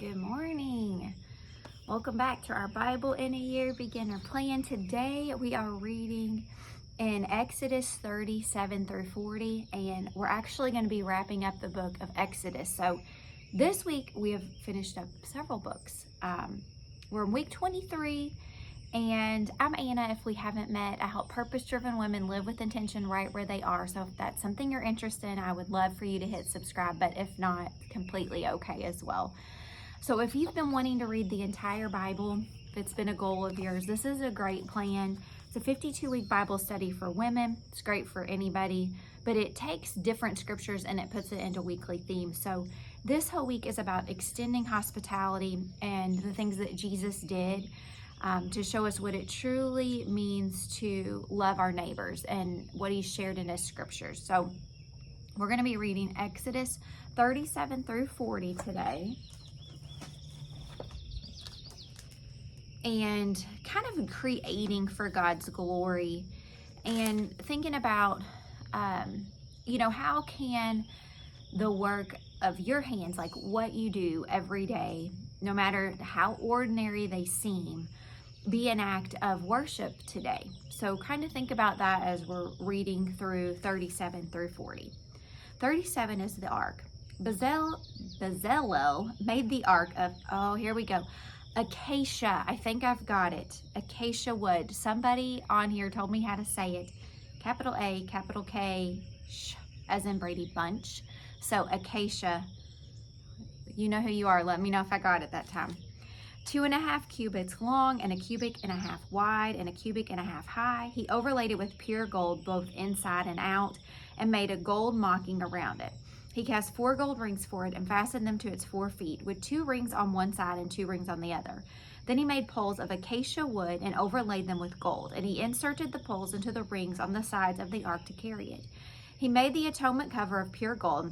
Good morning. Welcome back to our Bible in a Year Beginner Plan. Today we are reading in Exodus 37 through 40, and we're actually going to be wrapping up the book of Exodus. So this week we have finished up several books. We're in week 23, and I'm Anna. If we haven't met, I help purpose-driven women live with intention right where they are. So if that's something you're interested in, I would love for you to hit subscribe, but if not, completely okay as well. So if you've been wanting to read the entire Bible, if it's been a goal of yours, this is a great plan. It's a 52-week Bible study for women. It's great for anybody, but it takes different scriptures and it puts it into weekly themes. So this whole week is about extending hospitality and the things that Jesus did to show us what it truly means to love our neighbors and what he shared in his scriptures. So we're going to be reading Exodus 37 through 40 today. And kind of creating for God's glory and thinking about, how can the work of your hands, like what you do every day, no matter how ordinary they seem, be an act of worship today. So kind of think about that as we're reading through 37 through 40. 37 is the ark. Bezalel made the ark of, here we go, acacia. I think I've got it. Acacia wood. Somebody on here told me how to say it. Capital A, capital K, sh, as in Brady Bunch. So acacia. You know who you are. Let me know if I got it that time. 2.5 cubits long and 1.5 cubits wide and 1.5 cubits high. He overlaid it with pure gold both inside and out and made a gold mocking around it. He cast 4 gold rings for it and fastened them to its 4 feet, with 2 rings on one side and 2 rings on the other. Then he made poles of acacia wood and overlaid them with gold, and he inserted the poles into the rings on the sides of the ark to carry it. He made the atonement cover of pure gold,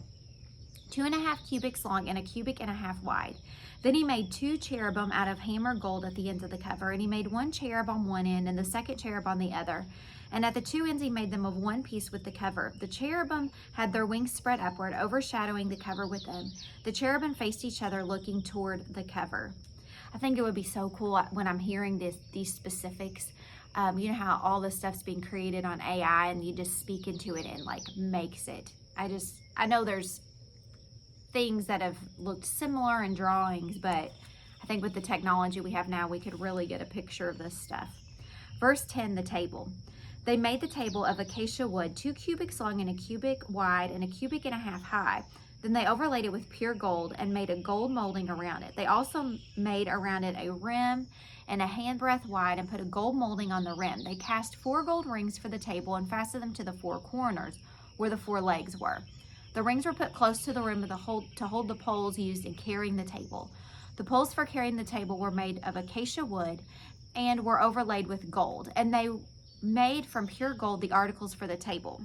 2.5 cubits long and 1.5 cubits wide. Then he made 2 cherubim out of hammered gold at the ends of the cover, and he made 1 cherub on one end and the second cherub on the other. And at the 2 ends he made them of one piece with the cover. The cherubim had their wings spread upward, overshadowing the cover with them. The cherubim faced each other, looking toward the cover. I think it would be so cool when I'm hearing these specifics. You know how all this stuff's being created on AI and you just speak into it and like makes it. I know there's things that have looked similar in drawings, but I think with the technology we have now, we could really get a picture of this stuff. Verse 10, the table. They made the table of acacia wood, 2 cubits long and 1 cubit wide and 1.5 cubits high. Then they overlaid it with pure gold and made a gold molding around it. They also made around it a rim and a handbreadth wide and put a gold molding on the rim. They cast 4 gold rings for the table and fastened them to the 4 corners where the 4 legs were. The rings were put close to the rim to hold the poles used in carrying the table. The poles for carrying the table were made of acacia wood and were overlaid with gold, and they made from pure gold the articles for the table,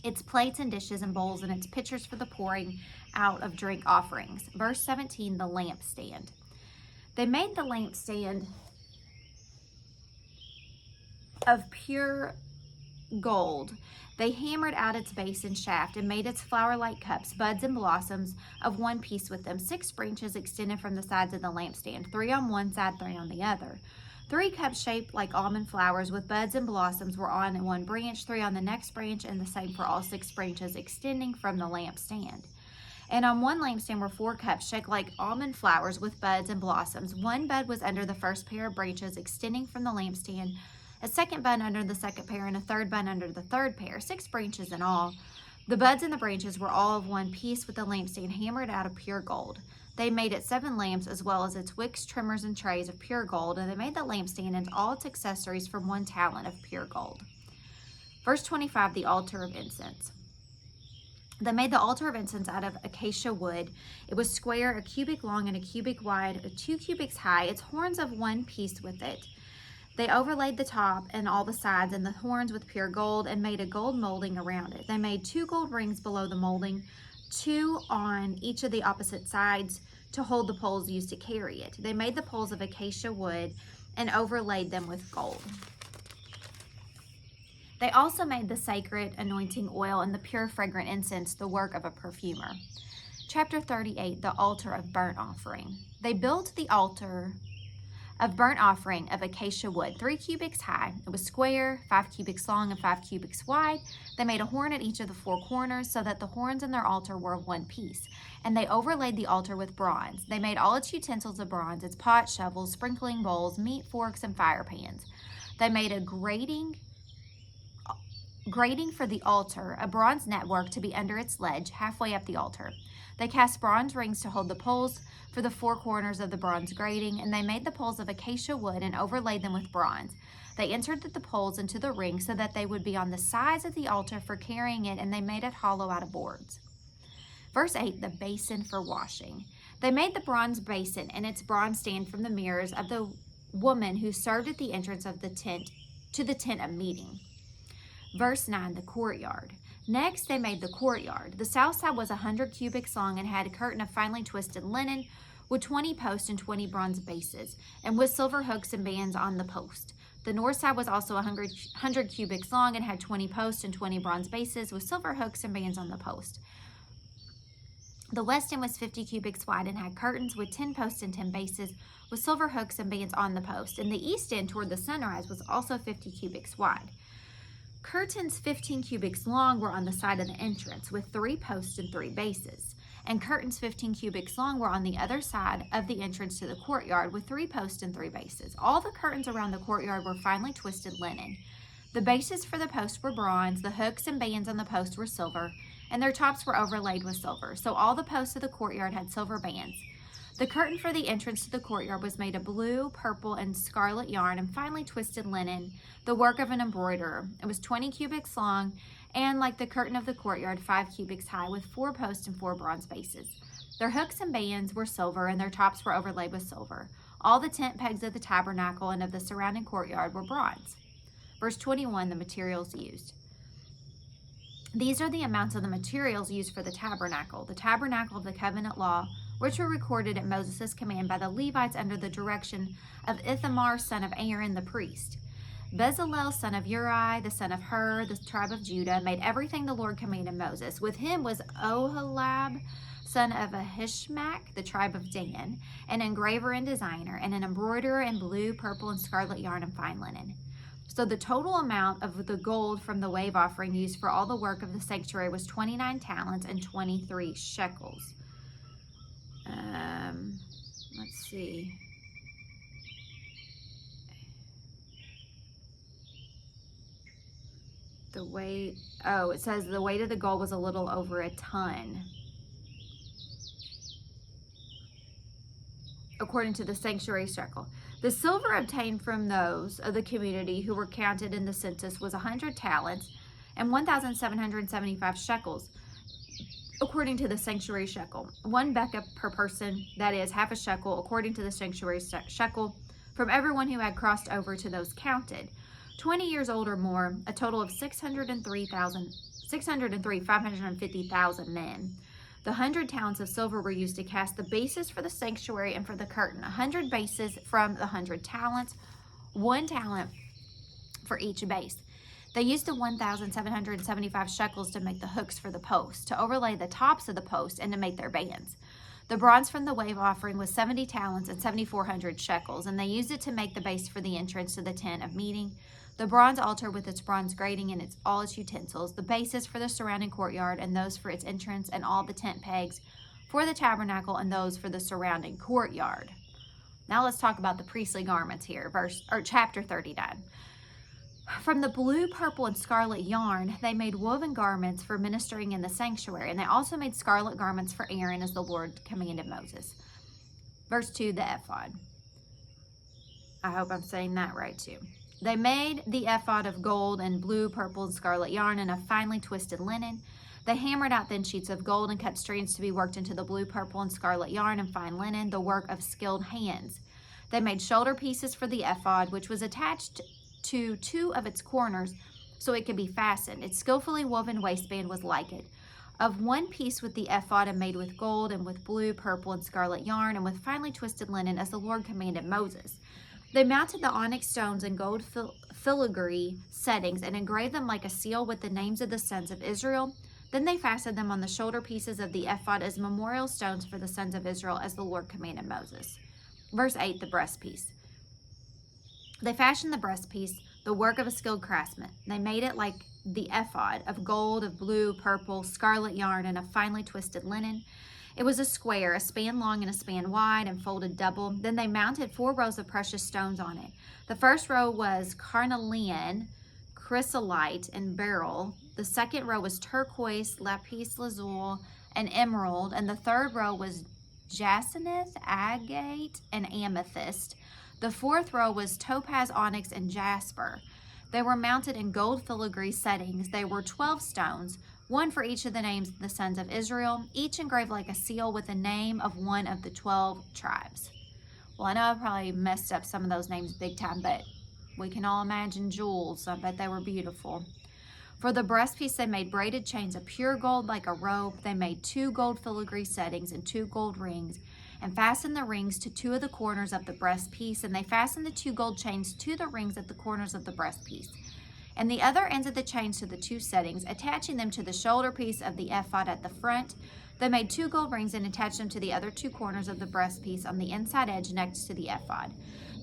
its plates and dishes and bowls, and its pitchers for the pouring out of drink offerings. Verse 17, the lampstand. They made the lampstand of pure gold. They hammered out its base and shaft and made its flower-like cups, buds and blossoms of one piece with them. 6 branches extended from the sides of the lampstand, 3 on one side, 3 on the other. 3 cups shaped like almond flowers with buds and blossoms were on one branch, 3 on the next branch, and the same for all 6 branches extending from the lampstand. And on one lampstand were 4 cups shaped like almond flowers with buds and blossoms. 1 bud was under the first pair of branches extending from the lampstand, a 2nd bud under the 2nd pair, and a 3rd bud under the 3rd pair, 6 branches in all. The buds and the branches were all of one piece with the lampstand hammered out of pure gold. They made it 7 lamps as well as its wicks, trimmers, and trays of pure gold, and they made the lampstand and all its accessories from 1 talent of pure gold. Verse 25, the altar of incense. They made the altar of incense out of acacia wood. It was square, 1 cubit long and 1 cubit wide, 2 cubits high, its horns of one piece with it. They overlaid the top and all the sides and the horns with pure gold and made a gold molding around it. They made 2 gold rings below the molding, 2 on each of the opposite sides to hold the poles used to carry it. They made the poles of acacia wood and overlaid them with gold. They also made the sacred anointing oil and the pure fragrant incense, the work of a perfumer. Chapter 38, the altar of burnt offering. They built the altar of burnt offering of acacia wood, 3 cubits high. It was square, 5 cubits long, and 5 cubits wide. They made a horn at each of the 4 corners, so that the horns in their altar were of one piece. And they overlaid the altar with bronze. They made all its utensils of bronze, its pots, shovels, sprinkling bowls, meat forks, and fire pans. They made a grating for the altar, a bronze network to be under its ledge, halfway up the altar. They cast bronze rings to hold the poles for the 4 corners of the bronze grating, and they made the poles of acacia wood and overlaid them with bronze. They inserted the poles into the ring so that they would be on the sides of the altar for carrying it, and they made it hollow out of boards. Verse 8, the basin for washing. They made the bronze basin and its bronze stand from the mirrors of the woman who served at the entrance of the tent to the tent of meeting. Verse 9, the courtyard. Next, they made the courtyard. The south side was 100 cubits long and had a curtain of finely twisted linen with 20 posts and 20 bronze bases, and with silver hooks and bands on the post. The north side was also 100 cubits long and had 20 posts and 20 bronze bases with silver hooks and bands on the post. The west end was 50 cubits wide and had curtains with 10 posts and 10 bases with silver hooks and bands on the post. And the east end toward the sunrise was also 50 cubits wide. Curtains 15 cubits long were on the side of the entrance with 3 posts and 3 bases. And curtains 15 cubits long were on the other side of the entrance to the courtyard with 3 posts and 3 bases. All the curtains around the courtyard were finely twisted linen. The bases for the posts were bronze, the hooks and bands on the posts were silver, and their tops were overlaid with silver. So all the posts of the courtyard had silver bands. The curtain for the entrance to the courtyard was made of blue, purple, and scarlet yarn and finely twisted linen, the work of an embroiderer. It was 20 cubits long and, like the curtain of the courtyard, 5 cubits high with 4 posts and 4 bronze bases. Their hooks and bands were silver and their tops were overlaid with silver. All the tent pegs of the tabernacle and of the surrounding courtyard were bronze. Verse 21, the materials used. These are the amounts of the materials used for the tabernacle of the covenant law, which were recorded at Moses' command by the Levites under the direction of Ithamar, son of Aaron, the priest. Bezalel, son of Uri, the son of Hur, the tribe of Judah, made everything the Lord commanded Moses. With him was Oholab, son of Ahishmaach, the tribe of Dan, an engraver and designer, and an embroiderer in blue, purple, and scarlet yarn and fine linen. So the total amount of the gold from the wave offering used for all the work of the sanctuary was 29 talents and 23 shekels. Let's see. The weight, it says the weight of the gold was a little over a ton, according to the sanctuary shekel. The silver obtained from those of the community who were counted in the census was 100 talents and 1,775 shekels, according to the sanctuary shekel. 1 beka per person, that is, half a shekel, according to the sanctuary shekel, from everyone who had crossed over to those counted. 20 years old or more, a total of 550,000 men. The 100 talents of silver were used to cast the bases for the sanctuary and for the curtain. 100 bases from the 100 talents, 1 talent for each base. They used the 1,775 shekels to make the hooks for the posts, to overlay the tops of the posts, and to make their bands. The bronze from the wave offering was 70 talents and 7,400 shekels, and they used it to make the base for the entrance to the tent of meeting, the bronze altar with its bronze grating and all its utensils, the bases for the surrounding courtyard and those for its entrance, and all the tent pegs for the tabernacle and those for the surrounding courtyard. Now let's talk about the priestly garments here, chapter 39. From the blue, purple, and scarlet yarn, they made woven garments for ministering in the sanctuary, and they also made scarlet garments for Aaron as the Lord commanded Moses. Verse 2, the ephod. I hope I'm saying that right too. They made the ephod of gold and blue, purple, and scarlet yarn and of finely twisted linen. They hammered out thin sheets of gold and cut strands to be worked into the blue, purple, and scarlet yarn and fine linen, the work of skilled hands. They made shoulder pieces for the ephod, which was attached to 2 of its corners so it could be fastened. Its skillfully woven waistband was like it, of 1 piece with the ephod and made with gold and with blue, purple, and scarlet yarn and with finely twisted linen as the Lord commanded Moses. They mounted the onyx stones in gold filigree settings and engraved them like a seal with the names of the sons of Israel, Then they fastened them on the shoulder pieces of the ephod as memorial stones for the sons of Israel, as the Lord commanded Moses. Verse 8, the breastpiece. They fashioned the breastpiece, the work of a skilled craftsman. They made it like the ephod, of gold, of blue, purple, scarlet yarn, and of finely twisted linen. It was a square, a span long and a span wide, and folded double. Then they mounted 4 rows of precious stones on it. The first row was carnelian, chrysolite, and beryl. The second row was turquoise, lapis lazuli, and emerald. And the third row was jacinth, agate, and amethyst. The fourth row was topaz, onyx, and jasper. They were mounted in gold filigree settings. They were 12 stones, one for each of the names of the sons of Israel, each engraved like a seal with the name of one of the 12 tribes. Well, I know I probably messed up some of those names big time, but we can all imagine jewels. I bet they were beautiful. For the breastpiece, they made braided chains of pure gold like a rope. They made 2 gold filigree settings and 2 gold rings, and fastened the rings to 2 of the corners of the breastpiece. And they fastened the 2 gold chains to the rings at the corners of the breastpiece, and the other ends of the chains to the 2 settings, attaching them to the shoulder piece of the ephod at the front. They made 2 gold rings and attached them to the other 2 corners of the breastpiece on the inside edge next to the ephod.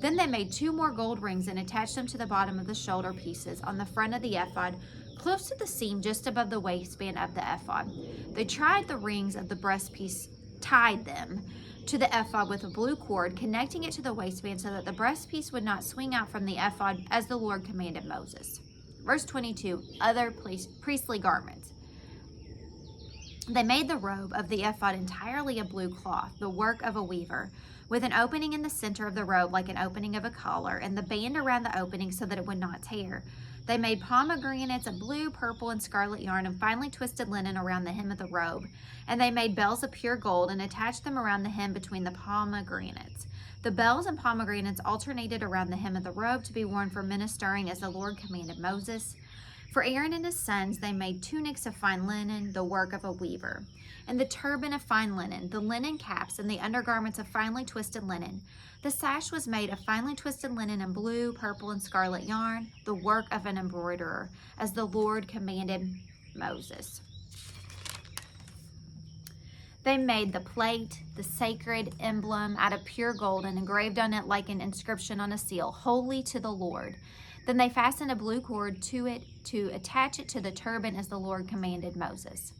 Then they made 2 more gold rings and attached them to the bottom of the shoulder pieces on the front of the ephod, close to the seam just above the waistband of the ephod. They tied the rings of the breastpiece, tied them to the ephod with a blue cord, connecting it to the waistband so that the breastpiece would not swing out from the ephod, as the Lord commanded Moses. Verse 22, other priestly garments. They made the robe of the ephod entirely of blue cloth, the work of a weaver, with an opening in the center of the robe like an opening of a collar, and the band around the opening so that it would not tear. They made pomegranates of blue, purple, and scarlet yarn, and finely twisted linen around the hem of the robe. And they made bells of pure gold and attached them around the hem between the pomegranates. The bells and pomegranates alternated around the hem of the robe to be worn for ministering, as the Lord commanded Moses. For Aaron and his sons, they made tunics of fine linen, the work of a weaver, and the turban of fine linen, the linen caps, and the undergarments of finely twisted linen. The sash was made of finely twisted linen and blue, purple, and scarlet yarn, the work of an embroiderer, as the Lord commanded Moses. They made the plate, the sacred emblem, out of pure gold, and engraved on it like an inscription on a seal, holy to the Lord. Then they fastened a blue cord to it to attach it to the turban, as the Lord commanded Moses.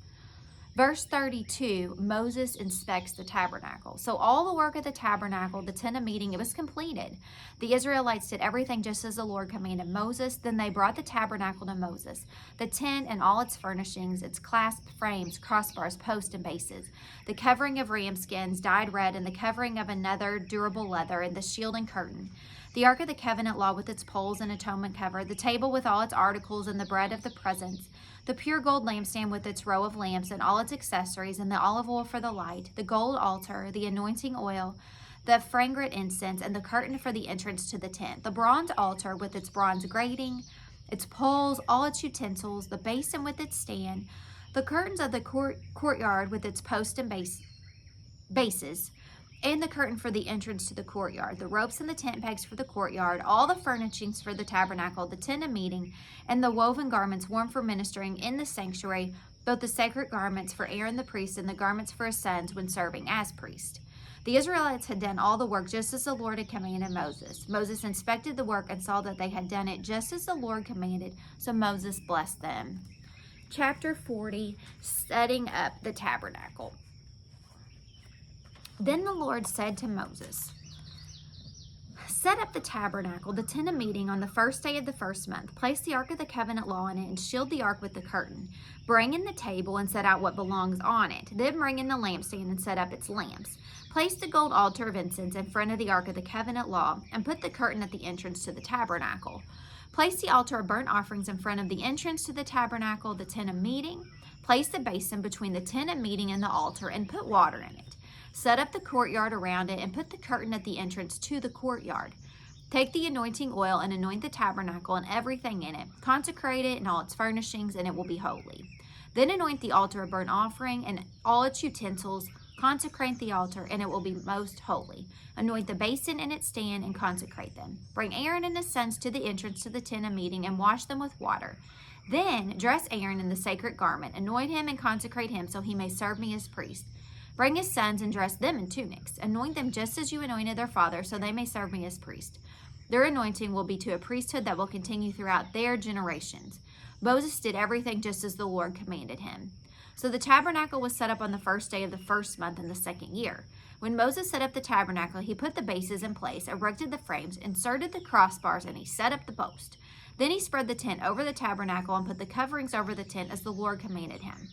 Verse 32, Moses inspects the tabernacle. So all the work of the tabernacle, the tent of meeting, it was completed. The Israelites did everything just as the Lord commanded Moses. Then they brought the tabernacle to Moses, the tent and all its furnishings, its clasp frames, crossbars, posts, and bases, the covering of ram skins dyed red, and the covering of another durable leather, and the shield and curtain, the ark of the covenant law with its poles and atonement cover, the table with all its articles, and the bread of the presence, the pure gold lampstand with its row of lamps and all its accessories, and the olive oil for the light, the gold altar, the anointing oil, the fragrant incense, and the curtain for the entrance to the tent, the bronze altar with its bronze grating, its poles, all its utensils, the basin with its stand, the curtains of the courtyard with its posts and bases, and the curtain for the entrance to the courtyard, the ropes and the tent pegs for the courtyard, all the furnishings for the tabernacle, the tent of meeting, and the woven garments worn for ministering in the sanctuary, both the sacred garments for Aaron the priest and the garments for his sons when serving as priest. The Israelites had done all the work just as the Lord had commanded Moses. Moses inspected the work and saw that they had done it just as the Lord commanded, so Moses blessed them. Chapter 40, setting up the tabernacle. Then the Lord said to Moses, set up the tabernacle, the tent of meeting, on the first day of the first month. Place the ark of the covenant law in it and shield the ark with the curtain. Bring in the table and set out what belongs on it. Then bring in the lampstand and set up its lamps. Place the gold altar of incense in front of the ark of the covenant law and put the curtain at the entrance to the tabernacle. Place the altar of burnt offerings in front of the entrance to the tabernacle, the tent of meeting. Place the basin between the tent of meeting and the altar and put water in it. Set up the courtyard around it and put the curtain at the entrance to the courtyard. Take the anointing oil and anoint the tabernacle and everything in it. Consecrate it and all its furnishings, and it will be holy. Then anoint the altar of burnt offering and all its utensils. Consecrate the altar, and it will be most holy. Anoint the basin and its stand and consecrate them. Bring Aaron and his sons to the entrance to the tent of meeting and wash them with water. Then dress Aaron in the sacred garment, anoint him and consecrate him so he may serve me as priest. Bring his sons and dress them in tunics. Anoint them just as you anointed their father, so they may serve me as priest. Their anointing will be to a priesthood that will continue throughout their generations. Moses did everything just as the Lord commanded him. So the tabernacle was set up on the first day of the first month in the second year. When Moses set up the tabernacle, he put the bases in place, erected the frames, inserted the crossbars, and he set up the post. Then he spread the tent over the tabernacle and put the coverings over the tent as the Lord commanded him.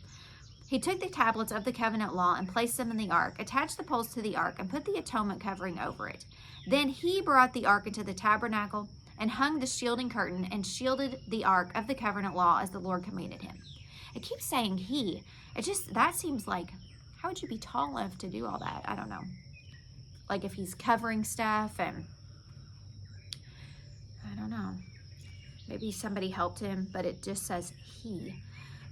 He took the tablets of the covenant law and placed them in the ark, attached the poles to the ark, and put the atonement covering over it. Then he brought the ark into the tabernacle and hung the shielding curtain and shielded the ark of the covenant law as the Lord commanded him. It keeps saying he. That seems like, how would you be tall enough to do all that? I don't know. Like if he's covering stuff and, I don't know. Maybe somebody helped him, but it just says he.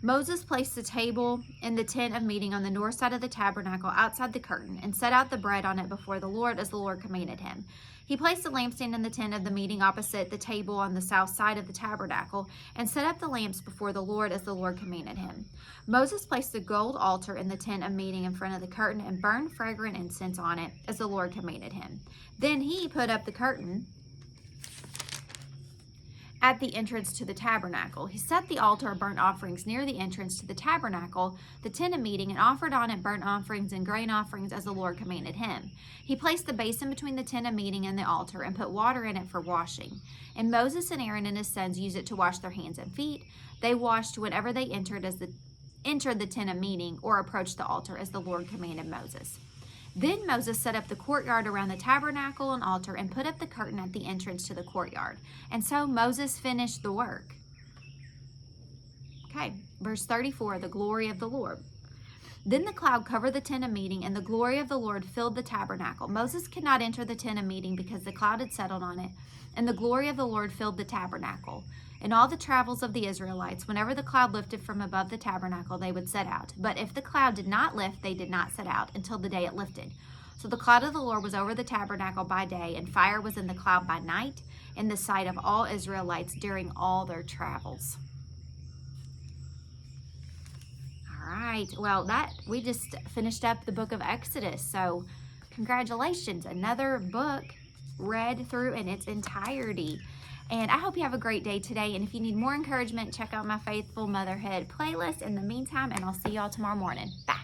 Moses placed the table in the tent of meeting on the north side of the tabernacle outside the curtain and set out the bread on it before the Lord as the Lord commanded him. He placed the lampstand in the tent of the meeting opposite the table on the south side of the tabernacle and set up the lamps before the Lord as the Lord commanded him. Moses placed the gold altar in the tent of meeting in front of the curtain and burned fragrant incense on it as the Lord commanded him. Then he put up the curtain at the entrance to the tabernacle. He set the altar of burnt offerings near the entrance to the tabernacle, the tent of meeting, and offered on it burnt offerings and grain offerings as the Lord commanded him. He placed the basin between the tent of meeting and the altar and put water in it for washing. And Moses and Aaron and his sons used it to wash their hands and feet. They washed whenever they entered the tent of meeting or approached the altar as the Lord commanded Moses. Then Moses set up the courtyard around the tabernacle and altar and put up the curtain at the entrance to the courtyard. And so Moses finished the work. Okay, verse 34, the glory of the Lord. Then the cloud covered the tent of meeting, and the glory of the Lord filled the tabernacle. Moses could not enter the tent of meeting because the cloud had settled on it, and the glory of the Lord filled the tabernacle. In all the travels of the Israelites, whenever the cloud lifted from above the tabernacle, they would set out. But if the cloud did not lift, they did not set out until the day it lifted. So the cloud of the Lord was over the tabernacle by day, and fire was in the cloud by night, in the sight of all Israelites during all their travels. All right, well, we just finished up the book of Exodus, so congratulations, another book read through in its entirety. And I hope you have a great day today, and if you need more encouragement, check out my Faithful Motherhood playlist in the meantime, and I'll see y'all tomorrow morning. Bye.